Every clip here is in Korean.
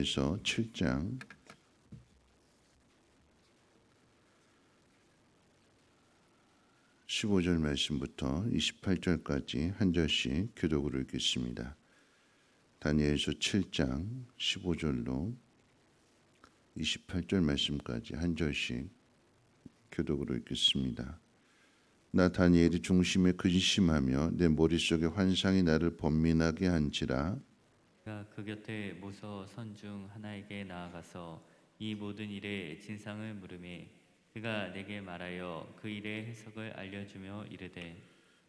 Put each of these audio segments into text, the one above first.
에서 7장 15절 말씀부터 28절까지 한 절씩 교독으로 읽겠습니다. 다니엘서 7장 15절로 28절 말씀까지 한 절씩 교독으로 읽겠습니다. 나 다니엘이 중심에 근심하며 내 머릿속에 환상이 나를 번민하게 한지라. 그가 그 곁에 모서 선 중 하나에게 나아가서 이 모든 일의 진상을 물으매 그가 내게 말하여 그 일의 해석을 알려주며 이르되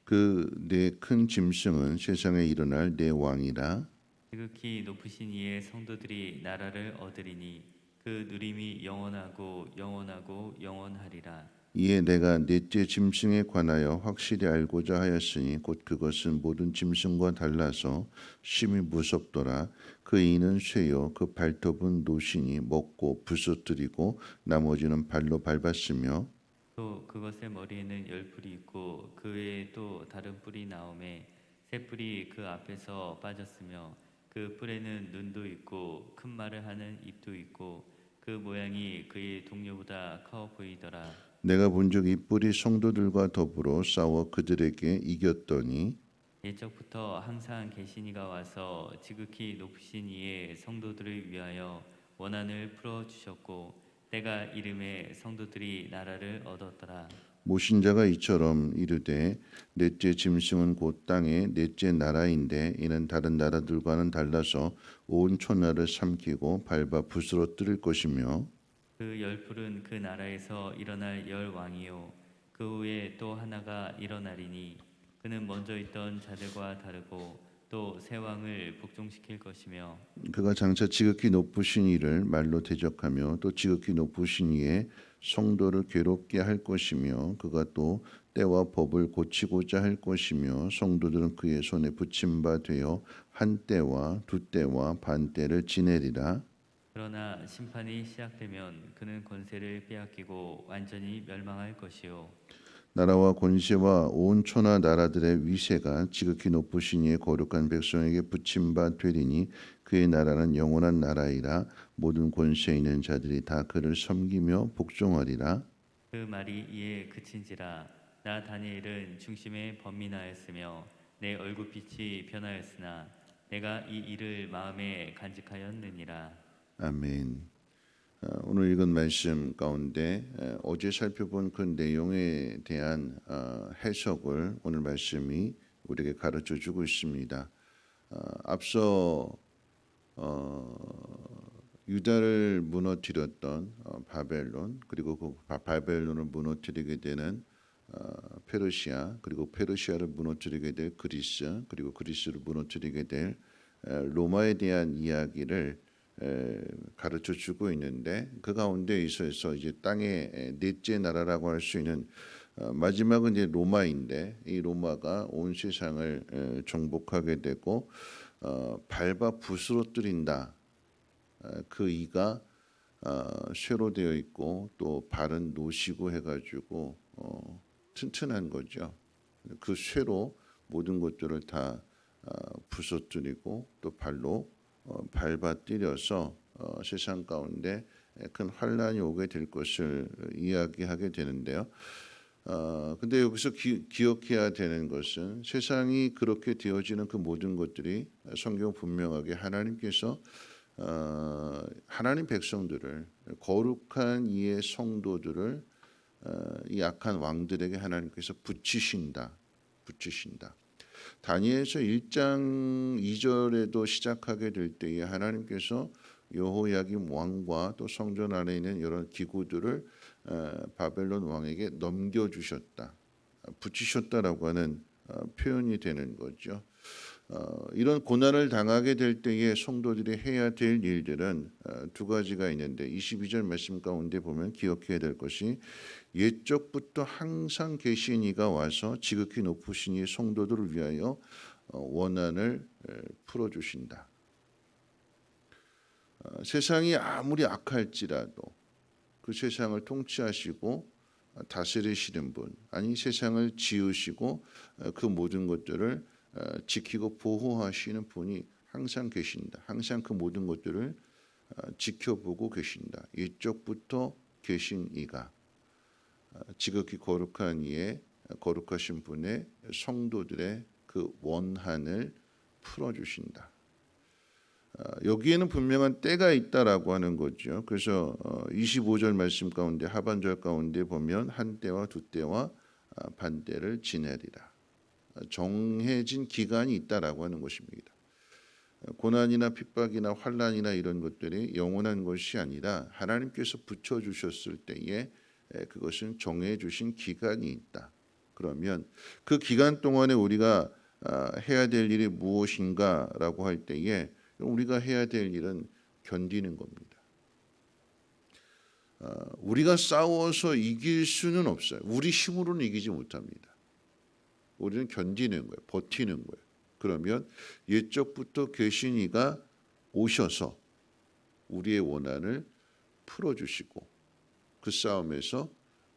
그 내 큰 짐승은 세상에 일어날 내 왕이라. 지극히 높으신 이의 성도들이 나라를 얻으리니 그 누림이 영원하고 영원하고 영원하리라. 이에 내가 넷째 짐승에 관하여 확실히 알고자 하였으니 곧 그것은 모든 짐승과 달라서 심히 무섭더라. 그 이는 쇠요 그 발톱은 노신이 먹고 부서뜨리고 나머지는 발로 밟았으며 또 그것의 머리에는 열 뿔이 있고 그 외에 또 다른 뿔이 나오매 새 뿔이 그 앞에서 빠졌으며 그 뿔에는 눈도 있고 큰 말을 하는 입도 있고 그 모양이 그의 동료보다 커 보이더라. 내가 본 적 이 뿔이 성도들과 더불어 싸워 그들에게 이겼더니 옛적부터 항상 계신 이가 와서 지극히 높으신 이의 성도들을 위하여 원한을 풀어 주셨고 때가 이름에 성도들이 나라를 얻었더라. 모신자가 이처럼 이르되 넷째 짐승은 곧 땅의 넷째 나라인데 이는 다른 나라들과는 달라서 온 천하를 삼키고 밟아 부스러뜨릴 것이며 그 열풀은 그 나라에서 일어날 열 왕이요 그 후에 또 하나가 일어나리니 그는 먼저 있던 자들과 다르고 또 새 왕을 복종시킬 것이며 그가 장차 지극히 높으신 이를 말로 대적하며 또 지극히 높으신 이의 성도를 괴롭게 할 것이며 그가 또 때와 법을 고치고자 할 것이며 성도들은 그의 손에 붙임 바 되어 한 때와 두 때와 반 때를 지내리라. 그러나 심판이 시작되면 그는 권세를 빼앗기고 완전히 멸망할 것이요 나라와 권세와 온 천하 나라들의 위세가 지극히 높으신 이의 거룩한 백성에게 붙임 바 되리니 그의 나라는 영원한 나라이라. 모든 권세 있는 자들이 다 그를 섬기며 복종하리라. 그 말이 이에 그친지라. 나 다니엘은 중심에 번민하였으며 내 얼굴빛이 변하였으나 내가 이 일을 마음에 간직하였느니라. 아멘. 오늘 읽은 말씀 가운데 어제 살펴본 그 내용에 대한 해석을 오늘 말씀이 우리에게 가르쳐 주고 있습니다. 앞서 유다를 무너뜨렸던 바벨론, 그리고 그 바벨론을 무너뜨리게 되는 페르시아, 그리고 페르시아를 무너뜨리게 될 그리스, 그리고 그리스를 무너뜨리게 될 로마에 대한 이야기를 가르쳐 주고 있는데, 그 가운데 있어서 이제 땅의 넷째 나라라고 할 수 있는 마지막은 이제 로마인데, 이 로마가 온 세상을 정복하게 되고 밟아 부스러뜨린다. 그 이가 쇠로 되어 있고 또 발은 노시고 해가지고 튼튼한 거죠. 그 쇠로 모든 것들을 다 부서뜨리고 또 발로 밟아뜨려서 세상 가운데 큰 환란이 오게 될 것을 이야기하게 되는데요. 근데 여기서 기억해야 되는 것은 세상이 그렇게 되어지는 그 모든 것들이 성경 분명하게 하나님께서 하나님 백성들을 거룩한 이의 성도들을 이 악한 왕들에게 하나님께서 붙이신다. 다니엘서 1장 2절에도 시작하게 될 때에 하나님께서 여호야김 왕과 또 성전 안에 있는 여러 기구들을 바벨론 왕에게 넘겨주셨다. 붙이셨다라고 하는 표현이 되는 거죠. 이런 고난을 당하게 될 때에 성도들이 해야 될 일들은 두 가지가 있는데 22절 말씀 가운데 보면 기억해야 될 것이 옛적부터 항상 계신 이가 와서 지극히 높으신 이 성도들을 위하여 원한을 풀어주신다. 세상이 아무리 악할지라도 그 세상을 통치하시고 다스리시는 분, 아니 세상을 지으시고 그 모든 것들을 지키고 보호하시는 분이 항상 계신다. 항상 그 모든 것들을 지켜보고 계신다. 이쪽부터 계신 이가 지극히 거룩한 이의 거룩하신 분의 성도들의 그 원한을 풀어주신다. 여기에는 분명한 때가 있다라고 하는 거죠. 그래서 25절 말씀 가운데 하반절 가운데 보면 한 때와 두 때와 반때를 지내리라. 정해진 기간이 있다라고 하는 것입니다. 고난이나 핍박이나 환난이나 이런 것들이 영원한 것이 아니라 하나님께서 붙여주셨을 때에 그것은 정해주신 기간이 있다. 그러면 그 기간 동안에 우리가 해야 될 일이 무엇인가라고 할 때에 우리가 해야 될 일은 견디는 겁니다. 우리가 싸워서 이길 수는 없어요. 우리 힘으로는 이기지 못합니다. 우리는 견디는 거예요. 버티는 거예요. 그러면 옛적부터 계신 이가 오셔서 우리의 원한을 풀어주시고 그 싸움에서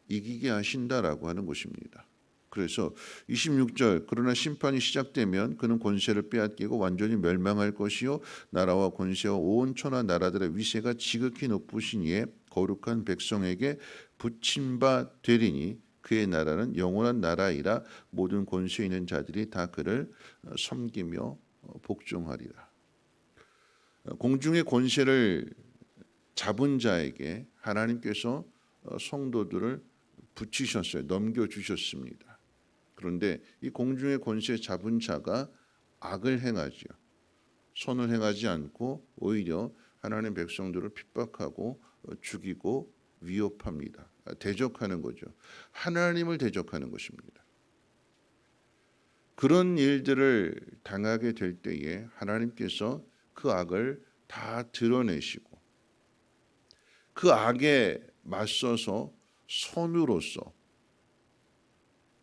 이기게 하신다라고 하는 것입니다. 그래서 26절 그러나 심판이 시작되면 그는 권세를 빼앗기고 완전히 멸망할 것이요 나라와 권세와 온 천하 나라들의 위세가 지극히 높으신 이의 거룩한 백성에게 붙임 바 되리니 그의 나라는 영원한 나라이라 모든 권세 있는 자들이 다 그를 섬기며 복종하리라. 공중의 권세를 잡은 자에게 하나님께서 성도들을 붙이셨어요. 넘겨주셨습니다. 그런데 이 공중의 권세 잡은 자가 악을 행하죠. 선을 행하지 않고 오히려 하나님 백성들을 핍박하고 죽이고 위협합니다. 대적하는 거죠. 하나님을 대적하는 것입니다. 그런 일들을 당하게 될 때에 하나님께서 그 악을 다 드러내시고 그 악에 맞서서 선으로서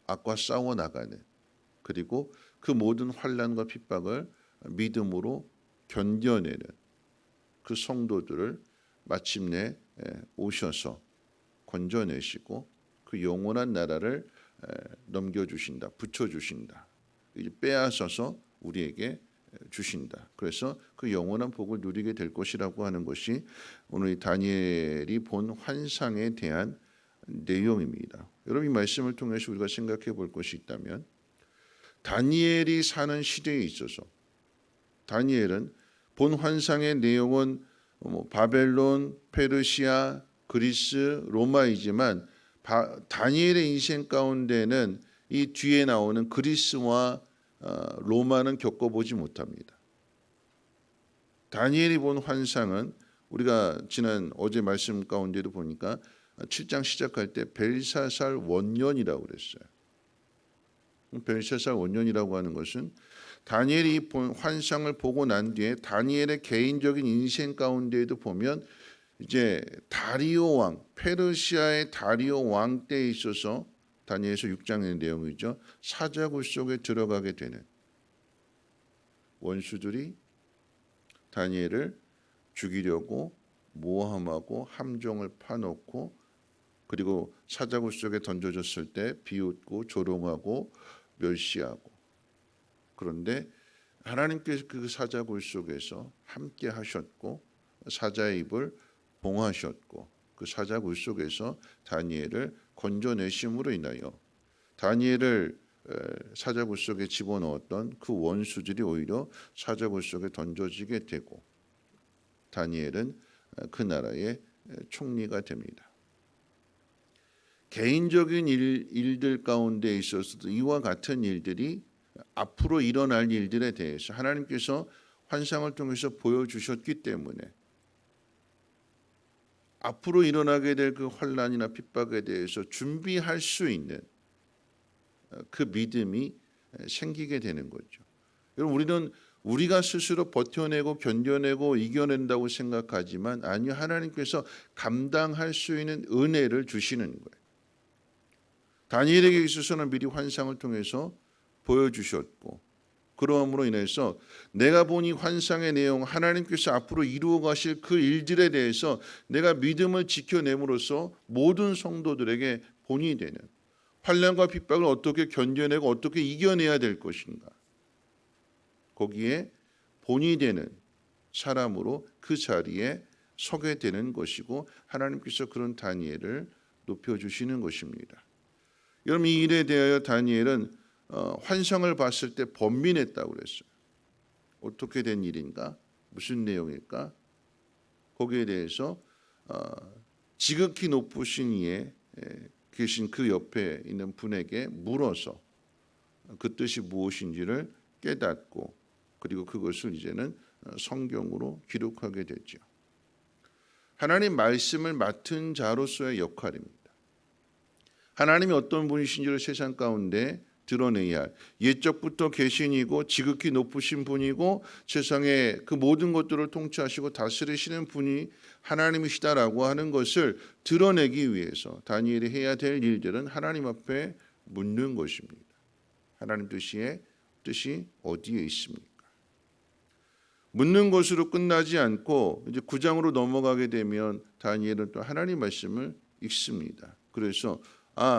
악과 싸워 나가는 그리고 그 모든 환난과 핍박을 믿음으로 견뎌내는 그 성도들을 마침내 오셔서 건져내시고 그 영원한 나라를 넘겨주신다, 붙여주신다, 빼앗아서 우리에게 주신다. 그래서 그 영원한 복을 누리게 될 것이라고 하는 것이 오늘 이 다니엘이 본 환상에 대한 내용입니다. 여러분 이 말씀을 통해서 우리가 생각해 볼 것이 있다면 다니엘이 사는 시대에 있어서 다니엘은 본 환상의 내용은 바벨론, 페르시아, 그리스, 로마이지만 다니엘의 인생 가운데는 이 뒤에 나오는 그리스와 로마는 겪어보지 못합니다. 다니엘이 본 환상은 우리가 지난 어제 말씀 가운데도 보니까 7장 시작할 때 벨사살 원년이라고 그랬어요. 벨사살 원년이라고 하는 것은 다니엘이 본 환상을 보고 난 뒤에 다니엘의 개인적인 인생 가운데에도 보면 이제 다리오 왕, 페르시아의 다리오 왕 때에 있어서 다니엘서 6장의 내용이죠. 사자굴 속에 들어가게 되는 원수들이 다니엘을 죽이려고 모함하고 함정을 파놓고 그리고 사자굴 속에 던져졌을 때 비웃고 조롱하고 멸시하고 그런데 하나님께서 그 사자굴 속에서 함께 하셨고 사자의 입을 봉하셨고 그 사자굴 속에서 다니엘을 건져내심으로 인하여 다니엘을 사자굴 속에 집어넣었던 그 원수들이 오히려 사자굴 속에 던져지게 되고 다니엘은 그 나라의 총리가 됩니다. 개인적인 일들 가운데 있어서도 이와 같은 일들이 앞으로 일어날 일들에 대해서 하나님께서 환상을 통해서 보여주셨기 때문에 앞으로 일어나게 될 그 환난이나 핍박에 대해서 준비할 수 있는 그 믿음이 생기게 되는 거죠. 여러분 우리는 우리가 스스로 버텨내고 견뎌내고 이겨낸다고 생각하지만 아니요 하나님께서 감당할 수 있는 은혜를 주시는 거예요. 다니엘에게 있어서는 미리 환상을 통해서 보여주셨고 그러함으로 인해서 내가 본 이 환상의 내용 하나님께서 앞으로 이루어 가실 그 일들에 대해서 내가 믿음을 지켜냄으로써 모든 성도들에게 본이 되는 환난과 핍박을 어떻게 견뎌내고 어떻게 이겨내야 될 것인가 거기에 본이 되는 사람으로 그 자리에 서게 되는 것이고 하나님께서 그런 다니엘을 높여주시는 것입니다. 여러분 이 일에 대하여 다니엘은 환상을 봤을 때 번민했다고 그랬어요. 어떻게 된 일인가? 무슨 내용일까? 거기에 대해서 지극히 높으신 이에 계신 그 옆에 있는 분에게 물어서 그 뜻이 무엇인지를 깨닫고 그리고 그것을 이제는 성경으로 기록하게 되죠. 하나님 말씀을 맡은 자로서의 역할입니다. 하나님이 어떤 분이신지를 세상 가운데 드러내야 할 옛적부터 계신이고 지극히 높으신 분이고 세상의 그 모든 것들을 통치하시고 다스리시는 분이 하나님이시다라고 하는 것을 드러내기 위해서 다니엘이 해야 될 일들은 하나님 앞에 묻는 것입니다. 하나님 뜻이 어디에 있습니까? 묻는 것으로 끝나지 않고 이제 9장으로 넘어가게 되면 다니엘은 또 하나님 말씀을 읽습니다. 그래서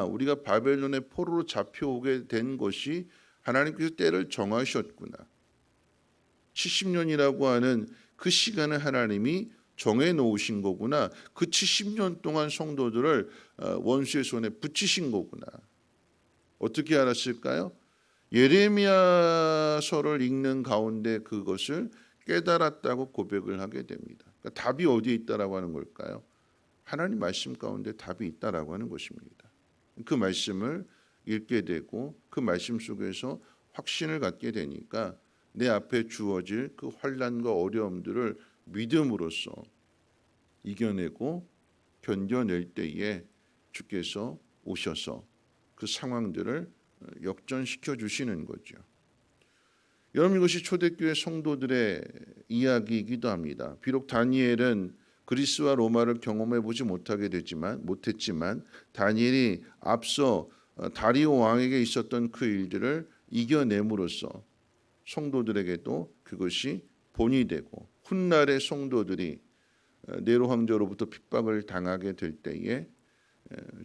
우리가 바벨론의 포로로 잡혀오게 된 것이 하나님께서 때를 정하셨구나. 70년이라고 하는 그 시간을 하나님이 정해 놓으신 거구나. 그 70년 동안 성도들을 원수의 손에 붙이신 거구나. 어떻게 알았을까요? 예레미야서를 읽는 가운데 그것을 깨달았다고 고백을 하게 됩니다. 그러니까 답이 어디에 있다라고 하는 걸까요? 하나님 말씀 가운데 답이 있다라고 하는 것입니다. 그 말씀을 읽게 되고 그 말씀 속에서 확신을 갖게 되니까 내 앞에 주어질 그 환난과 어려움들을 믿음으로써 이겨내고 견뎌낼 때에 주께서 오셔서 그 상황들을 역전시켜 주시는 거죠. 여러분 이것이 초대교회 성도들의 이야기이기도 합니다. 비록 다니엘은 그리스와 로마를 경험해 보지 못했지만 다니엘이 앞서 다리오 왕에게 있었던 그 일들을 이겨냄으로써 성도들에게도 그것이 본이 되고 훗날의 성도들이 네로 황제로부터 핍박을 당하게 될 때에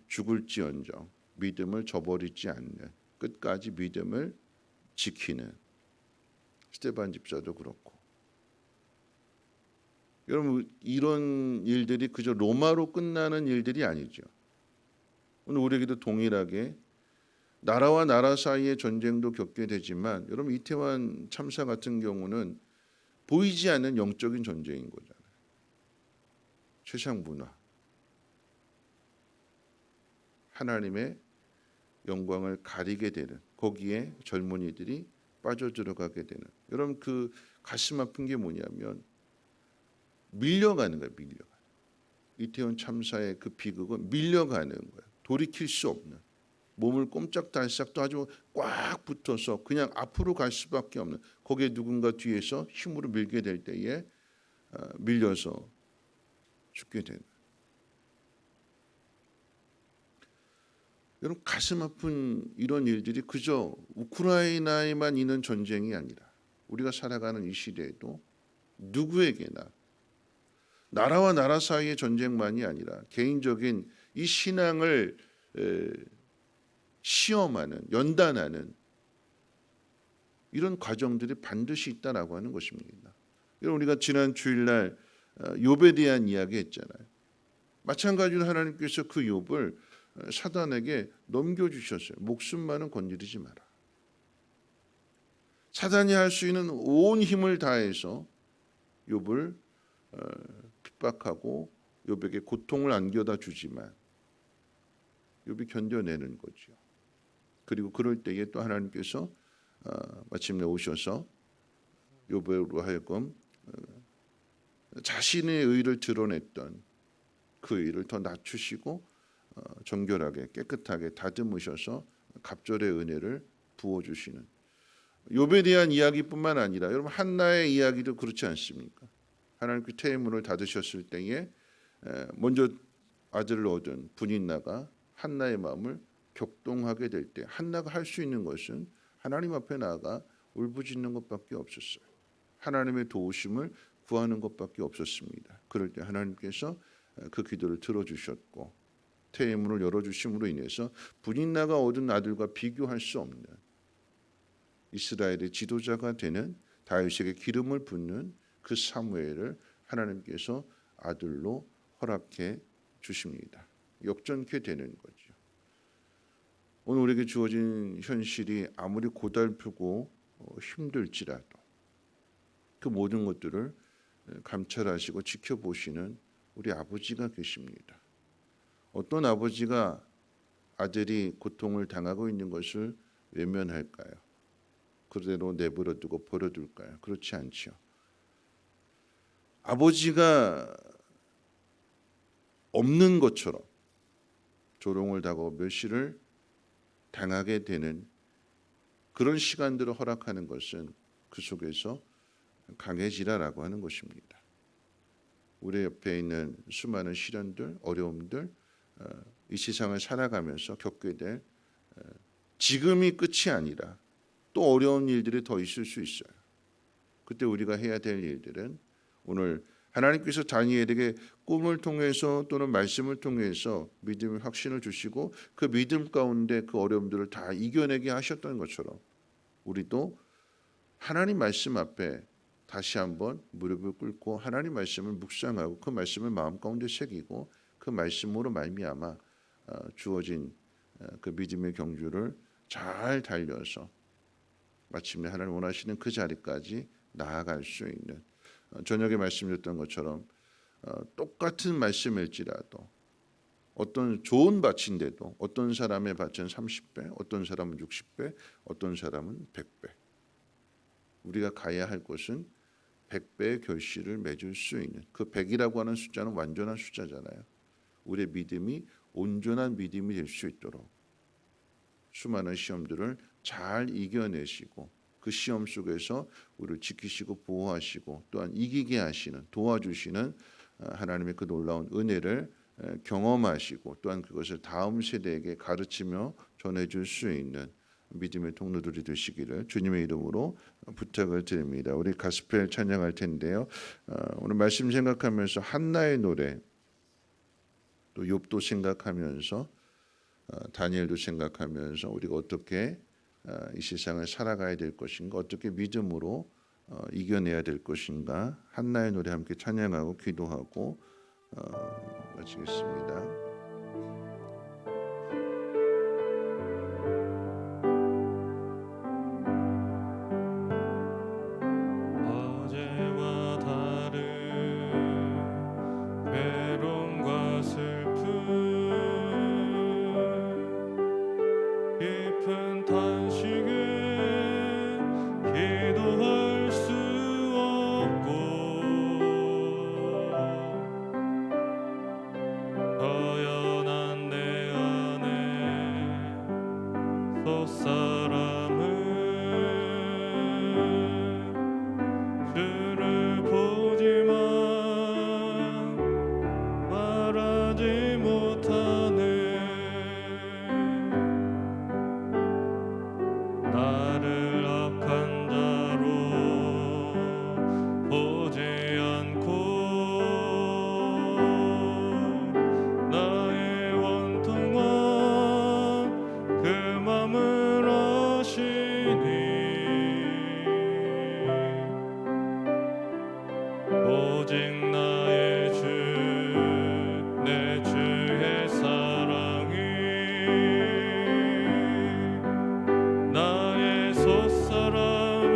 죽을지언정 믿음을 저버리지 않는 끝까지 믿음을 지키는 스데반 집사도 그렇고 여러분 이런 일들이 그저 로마로 끝나는 일들이 아니죠. 오늘 우리에게도 동일하게 나라와 나라 사이의 전쟁도 겪게 되지만 여러분 이태원 참사 같은 경우는 보이지 않는 영적인 전쟁인 거잖아요. 세상 문화 하나님의 영광을 가리게 되는 거기에 젊은이들이 빠져들어가게 되는 여러분 그 가슴 아픈 게 뭐냐면 밀려가는 거예요. 이태원 참사의 그 비극은 밀려가는 거예요. 돌이킬 수 없는 몸을 꼼짝달싹도 아주 꽉 붙어서 그냥 앞으로 갈 수밖에 없는 거기에 누군가 뒤에서 힘으로 밀게 될 때에 밀려서 죽게 되는 여러분 가슴 아픈 이런 일들이 그저 우크라이나에만 있는 전쟁이 아니라 우리가 살아가는 이 시대에도 누구에게나 나라와 나라 사이의 전쟁만이 아니라 개인적인 이 신앙을 시험하는 연단하는 이런 과정들이 반드시 있다라고 하는 것입니다. 여러분 우리가 지난 주일날 욥에 대한 이야기 했잖아요. 마찬가지로 하나님께서 그 욥을 사단에게 넘겨주셨어요. 목숨만은 건드리지 마라. 사단이 할 수 있는 온 힘을 다해서 욥을 핍박하고 욥에게 고통을 안겨다 주지만 욥이 견뎌내는 거죠. 그리고 그럴 때에 또 하나님께서 마침내 오셔서 욥으로 하여금 자신의 의를 드러냈던 그 의를 더 낮추시고 정결하게 깨끗하게 다듬으셔서 갑절의 은혜를 부어주시는 욥에 대한 이야기뿐만 아니라 여러분 한나의 이야기도 그렇지 않습니까? 하나님께 태의문을 닫으셨을 때에 먼저 아들을 얻은 분인나가 한나의 마음을 격동하게 될 때 한나가 할 수 있는 것은 하나님 앞에 나아가 울부짖는 것밖에 없었어요. 하나님의 도우심을 구하는 것밖에 없었습니다. 그럴 때 하나님께서 그 기도를 들어주셨고 태의문을 열어주심으로 인해서 분인나가 얻은 아들과 비교할 수 없는 이스라엘의 지도자가 되는 다윗에게 기름을 붓는 그 사무엘을 하나님께서 아들로 허락해 주십니다. 역전케 되는 거죠. 오늘 우리에게 주어진 현실이 아무리 고달프고 힘들지라도 그 모든 것들을 감찰하시고 지켜보시는 우리 아버지가 계십니다. 어떤 아버지가 아들이 고통을 당하고 있는 것을 외면할까요? 그대로 내버려두고 버려둘까요? 그렇지 않죠. 아버지가 없는 것처럼 조롱을 당하고 멸시를 당하게 되는 그런 시간들을 허락하는 것은 그 속에서 강해지라라고 하는 것입니다. 우리 옆에 있는 수많은 시련들, 어려움들, 이 세상을 살아가면서 겪게 될 지금이 끝이 아니라 또 어려운 일들이 더 있을 수 있어요. 그때 우리가 해야 될 일들은 오늘 하나님께서 다니엘에게 꿈을 통해서 또는 말씀을 통해서 믿음의 확신을 주시고 그 믿음 가운데 그 어려움들을 다 이겨내게 하셨던 것처럼 우리도 하나님 말씀 앞에 다시 한번 무릎을 꿇고 하나님 말씀을 묵상하고 그 말씀을 마음 가운데 새기고 그 말씀으로 말미암아 주어진 그 믿음의 경주를 잘 달려서 마침내 하나님 원하시는 그 자리까지 나아갈 수 있는 저녁에 말씀드렸던 것처럼 똑같은 말씀일지라도 어떤 좋은 밭인데도 어떤 사람의 밭은 30배, 어떤 사람은 60배, 어떤 사람은 100배. 우리가 가야 할 곳은 100배의 결실을 맺을 수 있는 그 100이라고 하는 숫자는 완전한 숫자잖아요. 우리의 믿음이 온전한 믿음이 될 수 있도록 수많은 시험들을 잘 이겨내시고 그 시험 속에서 우리를 지키시고 보호하시고 또한 이기게 하시는 도와주시는 하나님의 그 놀라운 은혜를 경험하시고 또한 그것을 다음 세대에게 가르치며 전해줄 수 있는 믿음의 통로들이 되시기를 주님의 이름으로 부탁을 드립니다. 우리 가스펠 찬양할 텐데요. 오늘 말씀 생각하면서 한나의 노래 또 욥도 생각하면서 다니엘도 생각하면서 우리가 어떻게 이 세상을 살아가야 될 것인가 어떻게 믿음으로 이겨내야 될 것인가 한나의 노래 함께 찬양하고 기도하고 마치겠습니다. 어제와 다른 외로움과 슬픔 깊은 탄식에 기도할 수 없고 허연한 내 안에 솟사람은 주를 보지만 말하지 못하네 나를 악한 자로 보지 않고 나의 원통만 그 맘을 아시니 오직 나의 주 내 주의 사랑이 나의 솥사람을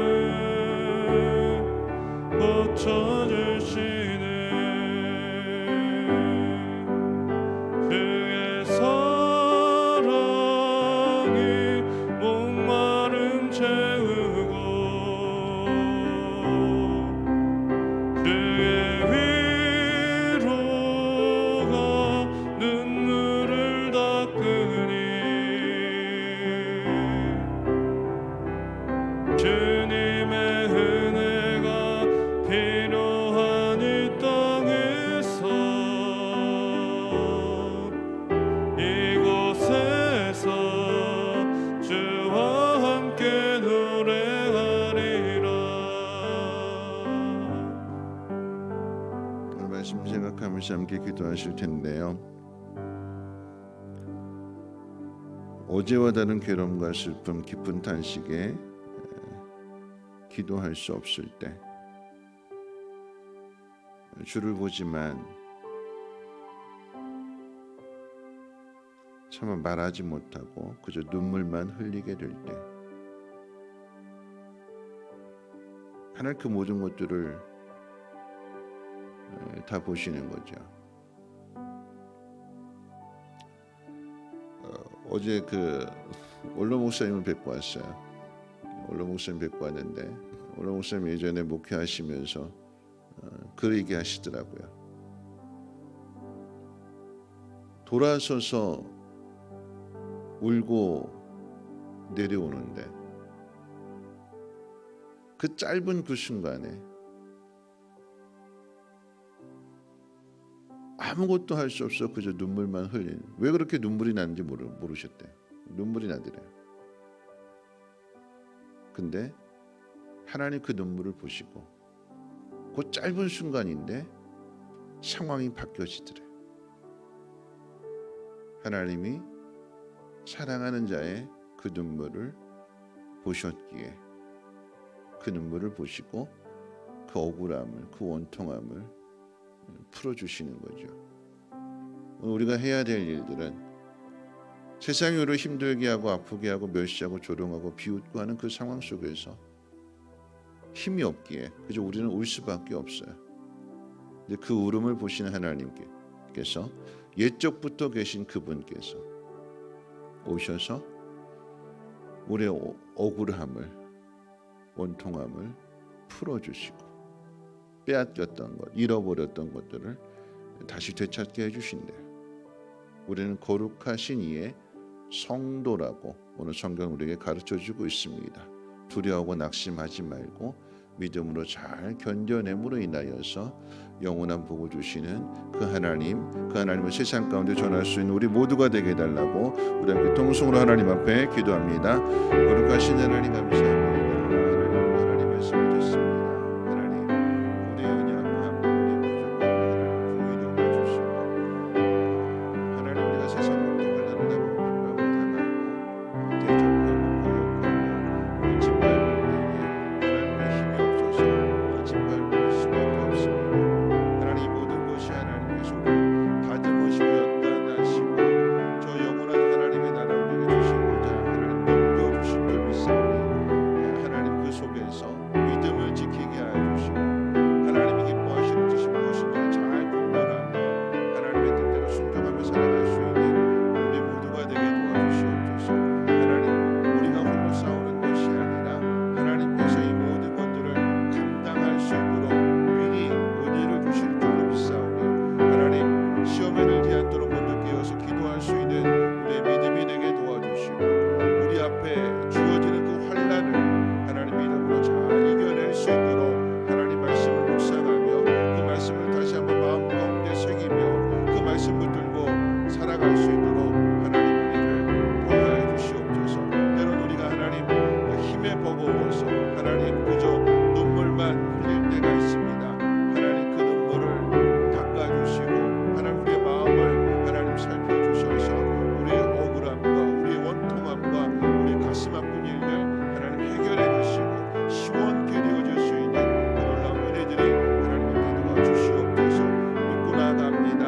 고쳐주시네 주의 사랑이 목마름 채우고 주의 위로가 눈물을 닦으니 주님의 은혜가 필요한 이 땅에서 이곳에서 주와 함께 노래하리라. 오늘 말씀 생각하면서 함께 기도하실 텐데요. 어제와 다른 괴로움과 슬픔 깊은 탄식에 기도할 수 없을 때 주를 보지만 차마 말하지 못하고 그저 눈물만 흘리게 될 때, 하나님 그 모든 것들을 다 보시는 거죠. 어제 그 올로 목사님을 뵙고 왔어요. 올로 목사님 뵙고 왔는데 올로 목사님 예전에 목회하시면서 그 얘기하시더라고요. 돌아서서 울고 내려오는데 그 짧은 그 순간에 아무것도 할 수 없어 그저 눈물만 흘리는. 왜 그렇게 눈물이 나는지 모르셨대. 눈물이 나더래요. 근데 하나님 그 눈물을 보시고 그 짧은 순간인데 상황이 바뀌어지더래. 하나님이 사랑하는 자의 그 눈물을 보셨기에 그 눈물을 보시고 그 억울함을, 그 원통함을 풀어주시는 거죠. 우리가 해야 될 일들은 세상이 우리를 힘들게 하고 아프게 하고 멸시하고 조롱하고 비웃고 하는 그 상황 속에서 힘이 없기에 그저 우리는 울 수밖에 없어요. 근데 그 울음을 보시는 하나님께서 옛적부터 계신 그분께서 오셔서 우리의 억울함을, 원통함을 풀어주시고 빼앗겼던 것, 잃어버렸던 것들을 다시 되찾게 해주신대요. 우리는 거룩하신 이의 성도라고 오늘 성경 우리에게 가르쳐주고 있습니다. 두려워하고 낙심하지 말고 믿음으로 잘 견뎌냄으로 인하여서 영원한 복을 주시는 그 하나님을 세상 가운데 전할 수 있는 우리 모두가 되게 해달라고 우리 함께 통성으로 하나님 앞에 기도합니다. 거룩하신 하나님 감사합니다. 하나님 말씀을 듣습니다. 하나님 우리의 연약함, 우리의 부족함 하나님 보이게 주시고 하나님 우리가 세상으로부터 환난을 당하고 핍박을 당하고 대적하고 고욕하고 짓밟을 때에 하나님의 힘이 없어서 짓밟을 수밖에 없습니다. 하나님 이 모든 것이 하나님께서 우리를 다듬으시고 연단하시고 저 영원한 하나님의 나라 우리에게 주시고자 하나님 넘겨주신 줄 믿사오니 하나님 그 속에서 믿음을 지키게 하여 주시고 하나님이 기뻐하시는 뜻이 무엇인지 잘 분별하며 하나님의 뜻대로 순종하며 살아갈 수 있는 우리 모두가 되게 도와주시옵소서. 하나님 우리가 홀로 싸우는 것이 아니라 하나님께서 이 모든 것들을 감당할 수 있도록 미리 은혜를 주실 줄로 믿사오니 하나님 시험에 들지 않도록 먼저 깨어서 기도할 수 있는 우리의 믿음이 되게 도와주시고 우리 앞에 주어지는 그 환난을 하나님 믿음으로 잘 이겨낼 수 있도록 하나님 말씀을 묵상하며 그 말씀을 다시 한번 마음 가운데 새기며 그 말씀 붙들고 살아갈 수 있도록 하나님 우리를 도와해 주시옵소서. 때론 우리가 하나님 힘에 버거워서 하나님 그저 눈물만 흘릴 때가 있습니다. 하나님 그 눈물을 닦아주시고 하나님 우리의 마음을 하나님 살펴주셔서 우리의 억울함과 우리의 원통함과 우리의 가슴 아픈 일들 하나님 해결해 주시고 시원케 되어질 수 있는 그 놀라운 은혜들이 하나님 함께 도와주시옵소서. 믿고 나아갑니다.